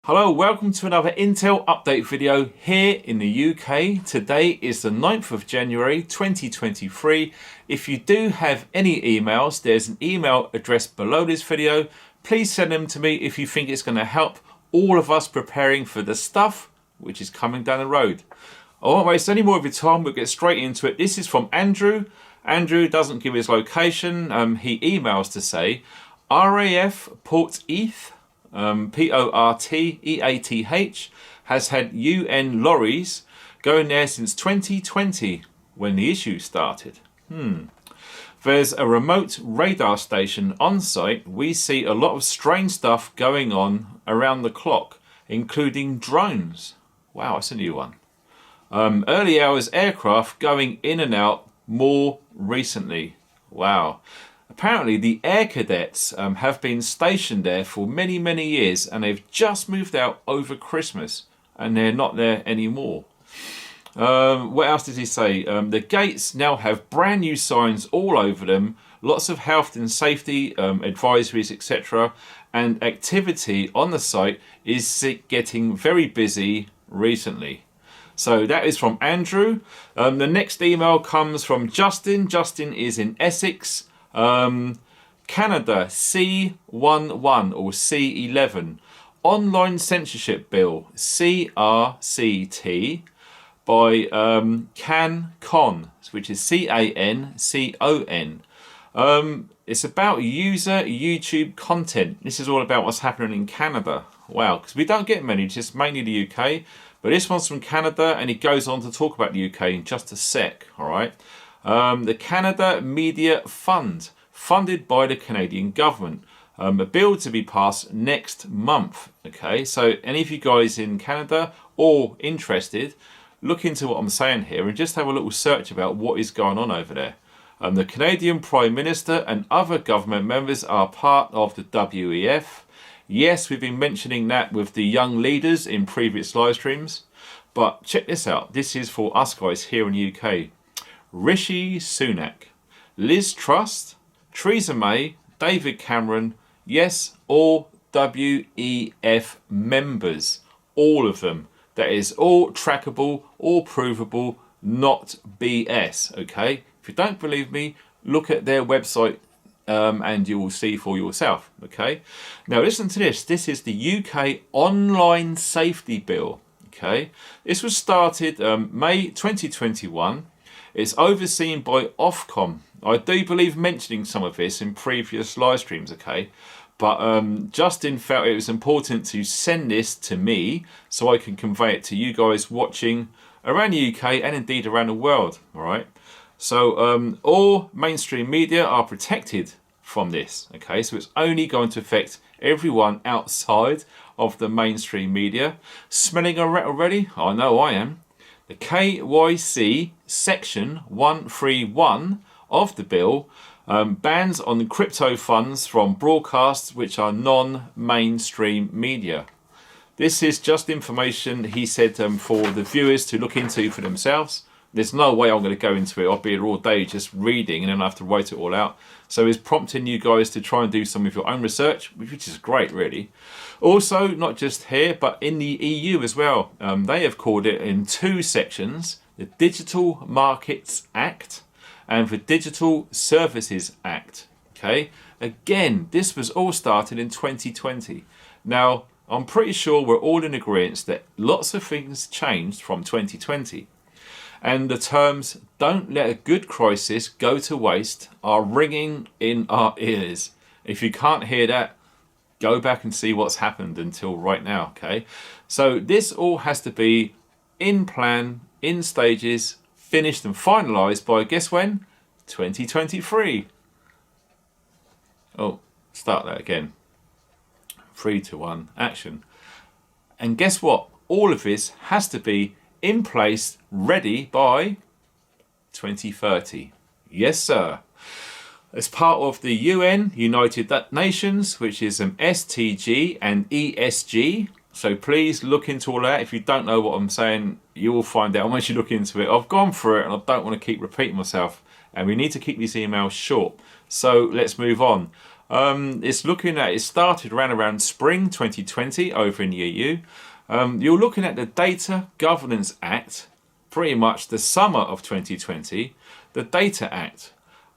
Hello, welcome to another Intel update video here in the UK. Today is the 9th of January 2023. If you do have any emails, there's an email address below this video. Please send them to me if you think it's going to help all of us preparing for the stuff which is coming down the road. I won't waste any more of your time, we'll get straight into it. This is from Andrew. Andrew doesn't give his location. He emails to say RAF Porteath, Porteath, has had UN lorries going there since 2020 when the issue started. There's a remote radar station on site. We see a lot of strange stuff going on around the clock, including drones. Wow, that's a new one. Early hours aircraft going in and out more recently. Wow. Apparently the air cadets have been stationed there for many years, and they've just moved out over Christmas and they're not there anymore. What else did he say? The gates now have brand new signs all over them, lots of health and safety advisories, etc. And activity on the site is getting very busy recently. So that is from Andrew. The next email comes from Justin. Justin is in Essex. Canada C11 or C11 online censorship bill CRCT by CanCon, which is CANCON. It's about user YouTube content. This is all about what's happening in Canada. Wow, because we don't get many, just mainly the UK. But this one's from Canada, and he goes on to talk about the UK in just a sec. All right. The Canada Media Fund, funded by the Canadian government. A bill to be passed next month. Okay, so any of you guys in Canada or interested, look into what I'm saying here and just have a little search about what is going on over there. The Canadian Prime Minister and other government members are part of the WEF. Yes, we've been mentioning that with the young leaders in previous live streams. But check this out. This is for us guys here in the UK. Rishi Sunak, Liz Truss, Theresa May, David Cameron, yes, all WEF members, all of them. That is all trackable, all provable, not BS, okay? If you don't believe me, look at their website and you will see for yourself, okay? Now listen to this. This is the UK Online Safety Bill, okay? This was started May 2021. It's overseen by Ofcom. I do believe mentioning some of this in previous live streams, okay? But Justin felt it was important to send this to me so I can convey it to you guys watching around the UK and indeed around the world, all right? So all mainstream media are protected from this, okay? So it's only going to affect everyone outside of the mainstream media. Smelling a rat already? I know I am. The KYC section 131 of the bill bans on crypto funds from broadcasts which are non-mainstream media. This is just information he said for the viewers to look into for themselves. There's no way I'm going to go into it. I'll be here all day just reading and then I have to write it all out. So he's prompting you guys to try and do some of your own research, which is great, really. Also, not just here, but in the EU as well. They have called it in two sections, the Digital Markets Act and the Digital Services Act. Okay, again, this was all started in 2020. Now, I'm pretty sure we're all in agreement that lots of things changed from 2020. And the terms, don't let a good crisis go to waste, are ringing in our ears. If you can't hear that, go back and see what's happened until right now, okay? So this all has to be in plan, in stages, finished and finalised by, guess when? 2023. Oh, start that again. 3, 2, 1, action. And guess what? All of this has to be in place, ready by 2030. Yes, sir. As part of the UN, United Nations, which is STG and ESG. So please look into all that. If you don't know what I'm saying, you will find out once you look into it. I've gone through it and I don't want to keep repeating myself. And we need to keep these emails short. So let's move on. It's looking at, it started around spring 2020 over in the EU. You're looking at the Data Governance Act, pretty much the summer of 2020, the Data Act,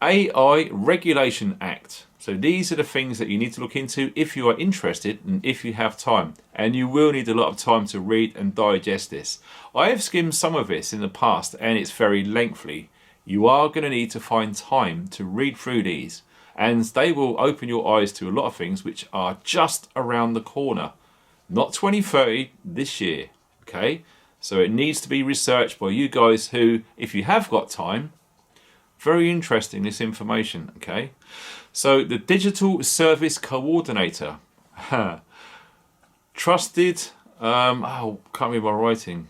AI Regulation Act. So these are the things that you need to look into if you are interested and if you have time. And you will need a lot of time to read and digest this. I have skimmed some of this in the past and it's very lengthy. You are going to need to find time to read through these, and they will open your eyes to a lot of things which are just around the corner. Not 2030, this year. Okay? So it needs to be researched by you guys who, if you have got time, very interesting, this information. Okay? So the Digital Service Coordinator. Trusted, can't read my writing.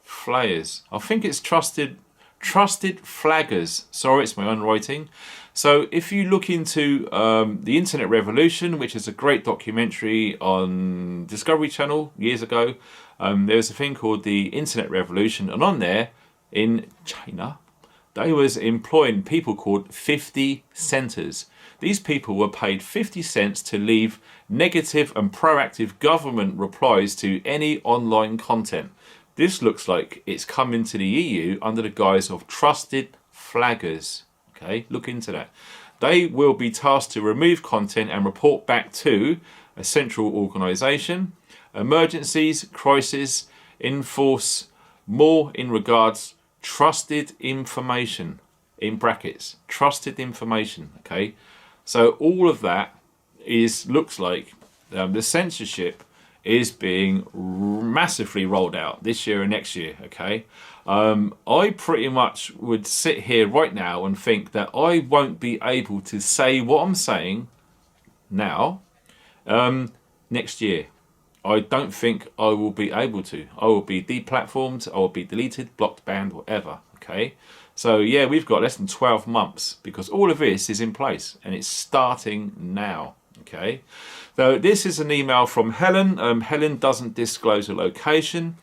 Flayers. I think it's Trusted Flaggers. Sorry, it's my own writing. So if you look into the Internet Revolution, which is a great documentary on Discovery Channel years ago, there was a thing called the Internet Revolution, and on there, in China, they was employing people called 50 centers. These people were paid 50 cents to leave negative and proactive government replies to any online content. This looks like it's come into the EU under the guise of Trusted Flaggers. Okay, look into that. They will be tasked to remove content and report back to a central organisation. Emergencies, crisis, enforce more in regards trusted information, in brackets, trusted information. Okay, so all of that looks like the censorship is being massively rolled out this year and next year. Okay, I pretty much would sit here right now and think that I won't be able to say what I'm saying now next year. I don't think I will be able to. I will be deplatformed, I will be deleted, blocked, banned, whatever. Okay, so yeah, we've got less than 12 months because all of this is in place and it's starting now. Okay, so this is an email from Helen. Helen doesn't disclose a location,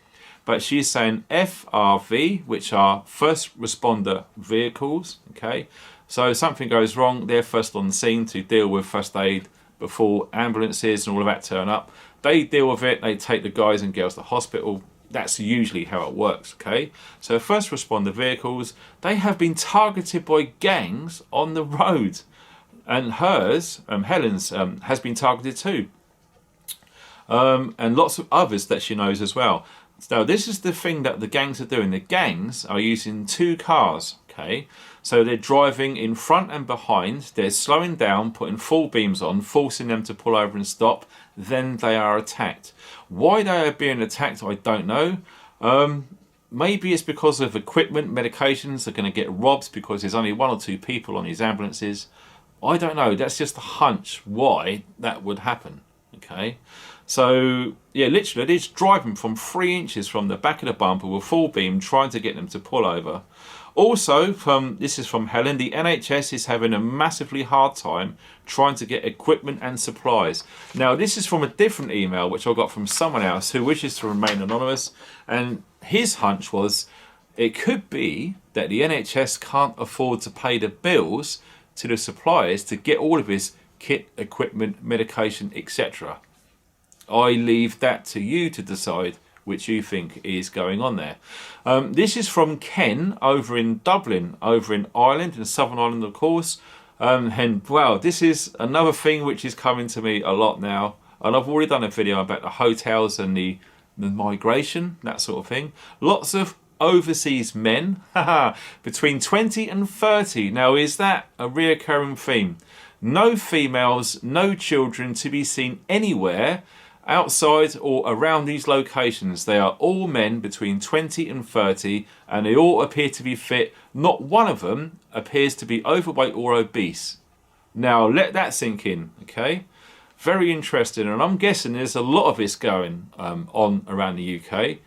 but she's saying FRV, which are first responder vehicles. Okay, so if something goes wrong, they're first on the scene to deal with first aid before ambulances and all of that turn up. They deal with it, they take the guys and girls to hospital. That's usually how it works. Okay, so first responder vehicles, they have been targeted by gangs on the road. And hers, Helen's, has been targeted too. And lots of others that she knows as well. So this is the thing that the gangs are doing. The gangs are using two cars, okay? So they're driving in front and behind. They're slowing down, putting full beams on, forcing them to pull over and stop. Then they are attacked. Why they are being attacked, I don't know. Maybe it's because of equipment, medications. They're going to get robbed because there's only one or two people on these ambulances. I don't know. That's just a hunch why that would happen. Okay, so yeah, literally, it's driving from 3 inches from the back of the bumper with full beam, trying to get them to pull over. Also, this is from Helen. The NHS is having a massively hard time trying to get equipment and supplies. Now, this is from a different email which I got from someone else who wishes to remain anonymous, and his hunch was it could be that the NHS can't afford to pay the bills to the suppliers to get all of his kit, equipment, medication, etc. I leave that to you to decide which you think is going on there. This is from Ken over in Dublin, over in Ireland, in Southern Ireland, of course. And wow, this is another thing which is coming to me a lot now. And I've already done a video about the hotels and the migration, that sort of thing. Lots of overseas men between 20 and 30. Now, is that a reoccurring theme? No females, no children to be seen anywhere outside or around these locations. They are all men between 20 and 30, and they all appear to be fit. Not one of them appears to be overweight or obese. Now, let that sink in, okay? Very interesting, and I'm guessing there's a lot of this going on around the UK.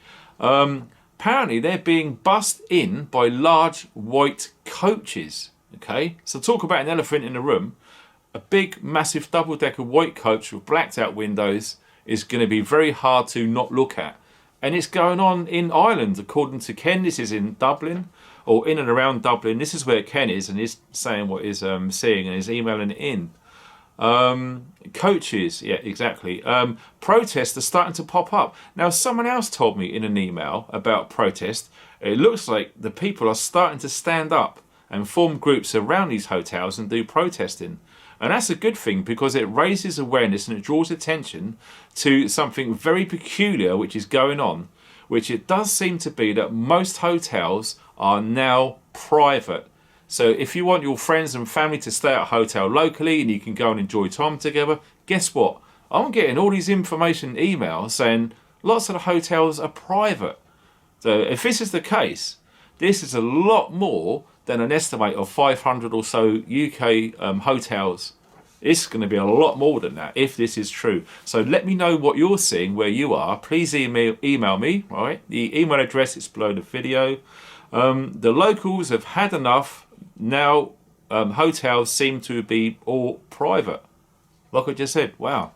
Apparently, they're being bussed in by large white coaches. Okay, so talk about an elephant in the room. A big, massive double-decker white coach with blacked-out windows is going to be very hard to not look at. And it's going on in Ireland, according to Ken. This is in Dublin, or in and around Dublin. This is where Ken is, and he's saying what he's seeing, and he's emailing it in. Coaches, yeah, exactly. Protests are starting to pop up. Now, someone else told me in an email about protest. It looks like the people are starting to stand up and form groups around these hotels and do protesting. And that's a good thing because it raises awareness and it draws attention to something very peculiar which is going on, which it does seem to be that most hotels are now private. So if you want your friends and family to stay at a hotel locally and you can go and enjoy time together, guess what? I'm getting all these information emails saying lots of the hotels are private. So if this is the case, this is a lot more than an estimate of 500 or so UK hotels. It's going to be a lot more than that if this is true. So let me know what you're seeing where you are. Please email me. All right, the email address is below the video. The locals have had enough. Now hotels seem to be all private. Like I just said, wow.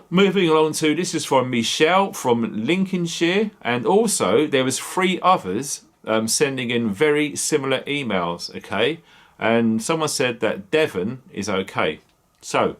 Moving along to, this is from Michelle from Lincolnshire, and also there was 3 others sending in very similar emails, okay? And someone said that Devon is okay. So,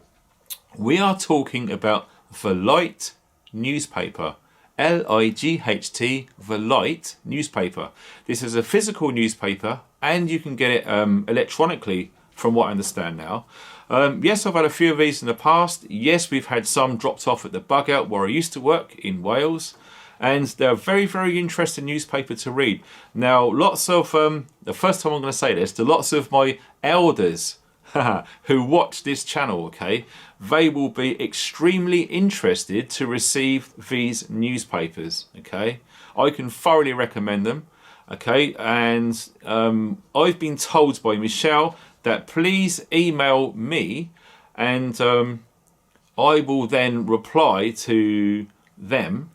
we are talking about the Light newspaper. L-I-G-H-T, the Light newspaper. This is a physical newspaper and you can get it electronically from what I understand now. Yes, I've had a few of these in the past. Yes, we've had some dropped off at the bug out where I used to work in Wales. And they're a very, very interesting newspaper to read. Now, lots of, the first time I'm going to say this, to lots of my elders who watch this channel, okay, they will be extremely interested to receive these newspapers, okay. I can thoroughly recommend them, okay, and I've been told by Michelle that please email me and I will then reply to them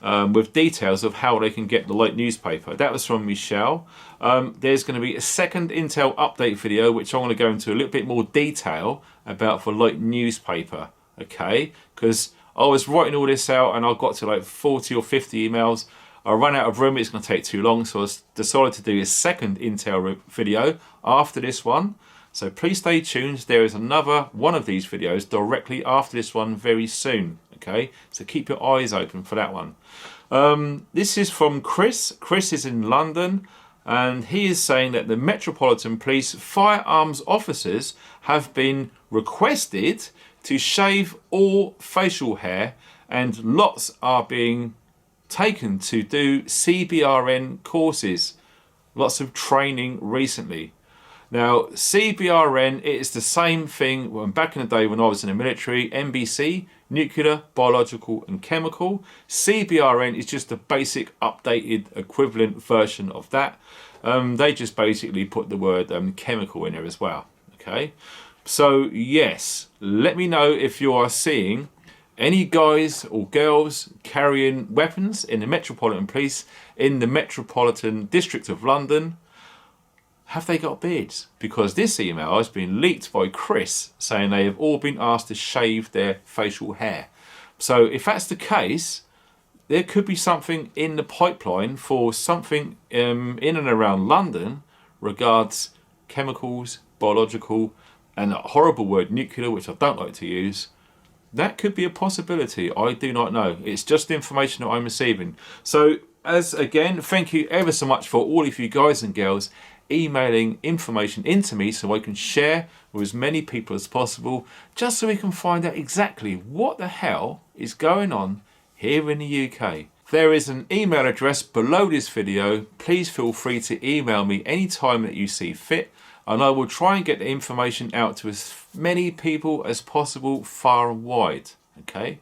with details of how they can get the Light newspaper. That was from Michelle. There's going to be a second Intel update video which I want to go into a little bit more detail about the Light newspaper, okay, because I was writing all this out and I got to like 40 or 50 emails. I ran out of room, it's going to take too long, so I decided to do a second Intel video after this one. So please stay tuned. There is another one of these videos directly after this one very soon. Okay, so keep your eyes open for that one. This is from Chris. Chris is in London and he is saying that the Metropolitan Police firearms officers have been requested to shave all facial hair and lots are being taken to do CBRN courses. Lots of training recently. Now, CBRN, it is the same thing when back in the day when I was in the military. NBC, nuclear, biological and chemical. CBRN is just a basic updated equivalent version of that. They just basically put the word chemical in there as well. Okay, so yes, let me know if you are seeing any guys or girls carrying weapons in the Metropolitan Police in the Metropolitan District of London. Have they got beards? Because this email has been leaked by Chris saying they have all been asked to shave their facial hair. So if that's the case, there could be something in the pipeline for something in and around London regards chemicals, biological, and a horrible word nuclear, which I don't like to use. That could be a possibility. I do not know. It's just information that I'm receiving. So as again, thank you ever so much for all of you guys and girls emailing information into me so I can share with as many people as possible, just so we can find out exactly what the hell is going on here in the UK. There is an email address below this video. Please feel free to email me anytime that you see fit and I will try and get the information out to as many people as possible far and wide. Okay,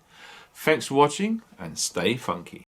thanks for watching and stay funky.